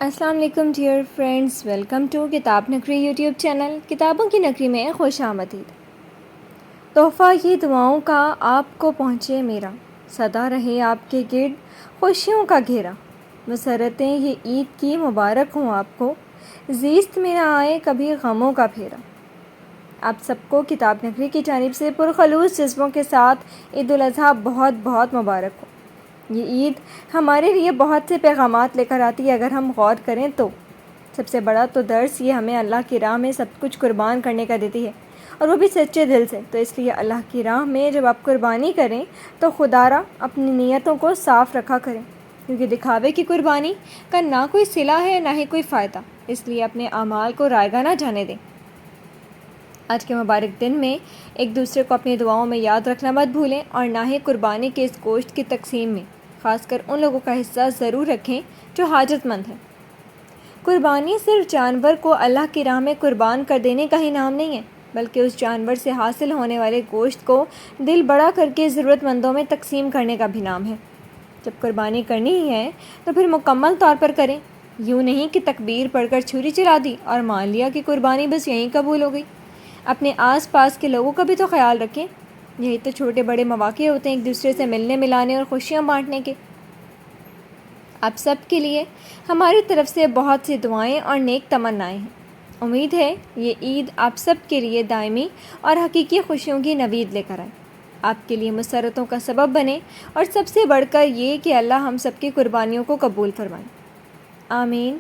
السلام علیکم dear friends, welcome to کتاب نگری یوٹیوب چینل۔ کتابوں کی نگری میں خوش آمدید۔ تحفہ یہ دعاؤں کا آپ کو پہنچے میرا، سدا رہے آپ کے گرد خوشیوں کا گھیرا۔ مسرتیں یہ عید کی مبارک ہوں آپ کو، زیست میں نہ آئے کبھی غموں کا پھیرا۔ آپ سب کو کتاب نگری کی جانب سے پرخلوص جذبوں کے ساتھ عید الاضحیٰ بہت بہت مبارک ہو۔ یہ عید ہمارے لیے بہت سے پیغامات لے کر آتی ہے۔ اگر ہم غور کریں تو سب سے بڑا تو درس یہ ہمیں اللہ کی راہ میں سب کچھ قربان کرنے کا دیتی ہے، اور وہ بھی سچے دل سے۔ تو اس لیے اللہ کی راہ میں جب آپ قربانی کریں تو خدا را اپنی نیتوں کو صاف رکھا کریں، کیونکہ دکھاوے کی قربانی کا نہ کوئی صلہ ہے نہ ہی کوئی فائدہ۔ اس لیے اپنے اعمال کو رائیگاں نہ جانے دیں۔ آج کے مبارک دن میں ایک دوسرے کو اپنی دعاؤں میں یاد رکھنا مت بھولیں، اور نہ ہی قربانی کے اس گوشت کی تقسیم میں خاص کر ان لوگوں کا حصہ ضرور رکھیں جو حاجت مند ہیں۔ قربانی صرف جانور کو اللہ کی راہ میں قربان کر دینے کا ہی نام نہیں ہے، بلکہ اس جانور سے حاصل ہونے والے گوشت کو دل بڑا کر کے ضرورت مندوں میں تقسیم کرنے کا بھی نام ہے۔ جب قربانی کرنی ہی ہے تو پھر مکمل طور پر کریں، یوں نہیں کہ تکبیر پڑھ کر چھری چلا دی اور مان لیا کہ قربانی بس یہیں قبول ہو گئی۔ اپنے آس پاس کے لوگوں کا بھی تو خیال رکھیں۔ یہی تو چھوٹے بڑے مواقع ہوتے ہیں ایک دوسرے سے ملنے ملانے اور خوشیاں بانٹنے کے۔ آپ سب کے لیے ہماری طرف سے بہت سی دعائیں اور نیک تمنائیں ہیں۔ امید ہے یہ عید آپ سب کے لیے دائمی اور حقیقی خوشیوں کی نوید لے کر آئے، آپ کے لیے مسرتوں کا سبب بنے، اور سب سے بڑھ کر یہ کہ اللہ ہم سب کی قربانیوں کو قبول فرمائے۔ آمین۔